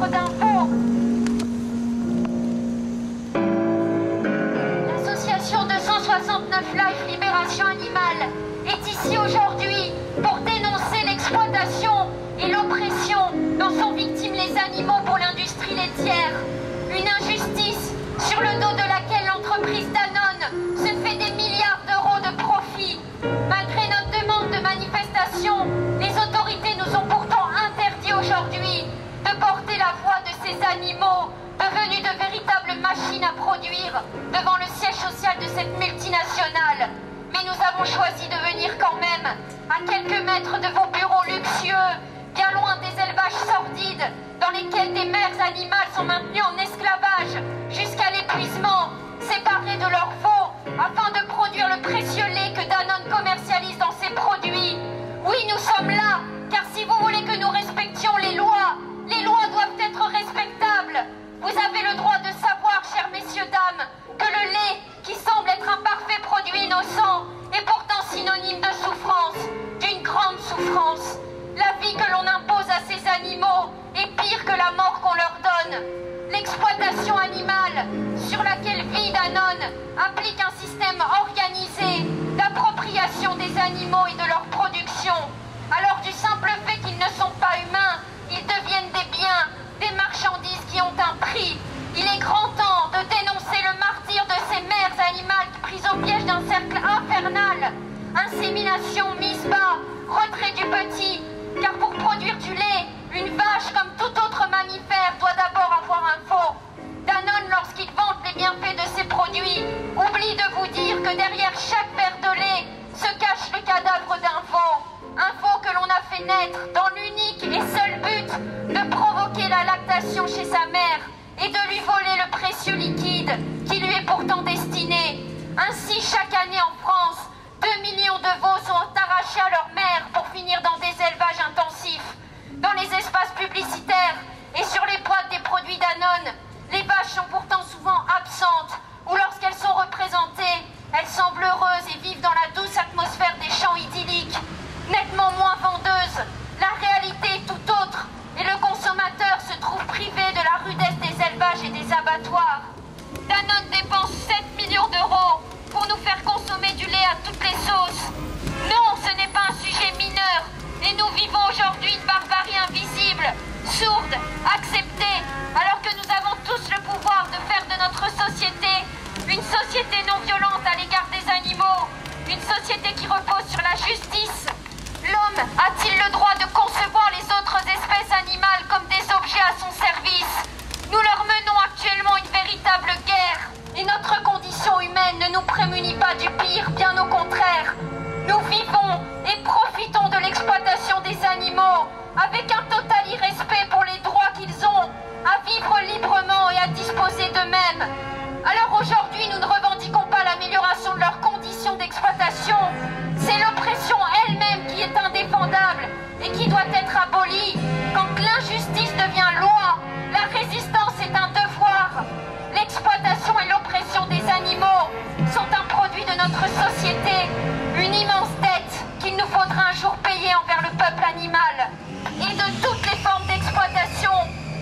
cadavre d'un veau. L'association 269 Life Libération Animale est ici aujourd'hui pour dénoncer l'exploitation et l'oppression dont sont victimes les animaux pour l'industrie laitière. Une injustice sur le dos de laquelle l'entreprise Danone se fait des milliards d'euros de profit. Malgré notre demande de manifestation, les autorités nous ont pourtant interdit aujourd'hui de porter la voix de ces animaux devenus de véritables machines à produire devant le siège social de cette multinationale. Mais nous avons choisi de venir quand même, à quelques mètres de vos bureaux luxueux, bien loin des élevages sordides dans lesquels des mères animales sont maintenues en esclavage jusqu'à l'épuisement, séparées de leurs veaux afin de produire le précieux lait que Danone commercialise dans ses produits. Oui, nous sommes là, car si vous voulez que nous respections les lois doivent être respectables. Vous avez le droit de savoir, chers messieurs, dames, que le lait, qui semble être un parfait produit innocent, est pourtant synonyme de souffrance, d'une grande souffrance. La vie que l'on impose à ces animaux est pire que la mort qu'on leur donne. L'exploitation animale, sur laquelle vit Danone, implique un système organisé d'appropriation des animaux et de leur production. Alors du simple fait qu'ils ne sont pas humains, ils deviennent des biens, des marchandises qui ont un prix. Il est grand temps de dénoncer le martyre de ces mères animales prises au piège d'un cercle infernal. Insémination mise bas, retrait du petit, car pour produire du lait, une vache comme tout autre mammifère doit d'abord avoir un veau. Danone, lorsqu'il vante les bienfaits de ses produits, oublie de vous dire que derrière chaque verre de lait se cache le cadavre d'un veau. Un veau que l'on a fait naître dans l'unique et seul but de provoquer la lactation chez sa mère et de lui voler le précieux liquide qui lui est pourtant destiné. Ainsi, chaque année en France, 2 millions de veaux sont arrachés à leur mère pour finir dans des élevages intensifs. Dans les espaces publicitaires et sur les boîtes des produits Danone, les vaches sont pourtant souvent absentes ou lorsqu'elles sont représentées, elles semblent heureuses et vivent dans la douce atmosphère des champs idylliques. Nettement moins vendeuse, la réalité est tout autre et le consommateur se trouve privé de la rudesse des élevages et des abattoirs. Danone dépense 7 millions d'euros pour nous faire consommer du lait à toutes les sauces. Non, ce n'est pas un sujet mineur et nous vivons aujourd'hui une barbarie invisible, sourde, acceptée, alors que nous avons tous le pouvoir de faire de notre société une société non violente à l'égard des animaux, une société qui repose sur la justice. L'homme a-t-il le droit de concevoir les autres espèces animales comme des objets à son service? Nous leur menons actuellement une véritable guerre et notre condition humaine ne nous prémunit pas du pire, bien au contraire. Nous vivons et profitons de l'exploitation des animaux avec un total irrespect pour les droits qu'ils ont à vivre librement et à disposer d'eux-mêmes. Alors aujourd'hui, nous ne revendiquons pas l'amélioration de leurs conditions d'exploitation. C'est l'oppression elle-même qui est indéfendable et qui doit être abolie. Quand l'injustice devient loi, la résistance est un devoir. L'exploitation et l'oppression des animaux sont un produit de notre société, une immense dette qu'il nous faudra un jour payer envers le peuple animal. Et de toutes les formes d'exploitation,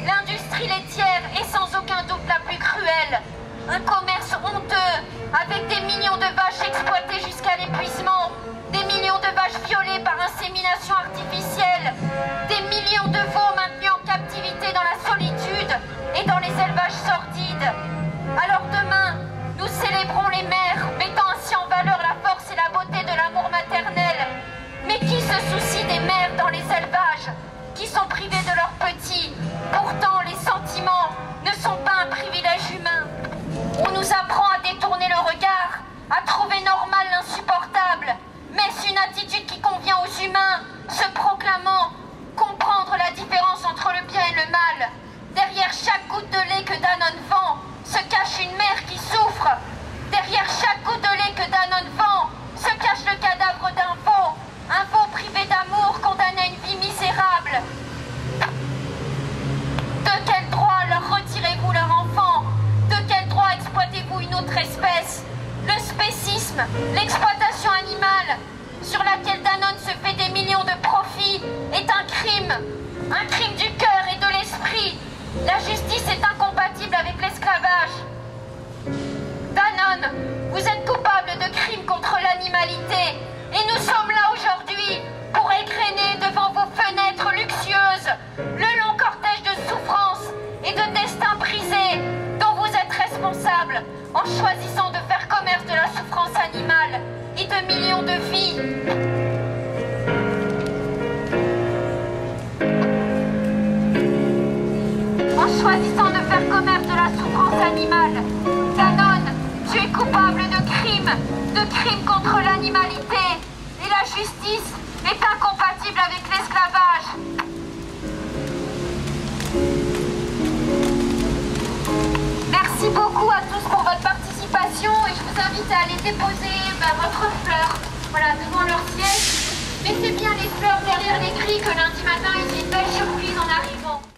l'industrie laitière est sans aucun doute la plus cruelle. Un commerce honteux, avec des millions de vaches exploitées jusqu'à l'épuisement, des millions de vaches violées par insémination artificielle, des millions de veaux maintenus en captivité dans la solitude et dans les élevages sordides. Alors demain, nous célébrons les mères, mettant ainsi en valeur la force et la beauté de l'amour maternel. Mais qui se soucie des mères dans les élevages, qui sont privées de leurs petits? Pourtant, les sentiments ne sont pas un privilège humain. On nous apprend à détourner le regard, à trouver normal l'insupportable. Mais c'est une attitude qui convient aux humains, se proclamant comprendre la différence entre le bien et le mal. Derrière chaque goutte de lait que Danone vend, se cache une mère qui souffre. Derrière chaque goutte de lait que Danone vend, se cache le cadavre d'un veau privé d'amour, condamné à une vie misérable. De quel droit leur retirez-vous leur enfant? De quel droit exploitez-vous une autre espèce? Le spécisme, l'exploitation animale, sur laquelle Danone se fait des millions de profits, est un crime du cœur et de l'esprit. La justice est incompatible avec l'esclavage. Danone, vous êtes coupable de crimes contre l'animalité. Et nous sommes là aujourd'hui pour égrener devant vos fenêtres luxueuses le long cortège de souffrances et de destins brisés dont vous êtes responsables en choisissant de faire commerce de la souffrance animale et de millions de vies. En choisissant de faire commerce de la souffrance animale, Danone, tu es coupable de crimes contre l'animalité, et la justice est incompatible avec l'esclavage. Merci beaucoup à tous pour votre participation et je vous invite à aller déposer votre fleur devant leur siège. Mettez bien les fleurs derrière les grilles que lundi matin il y a une belle surprise en arrivant.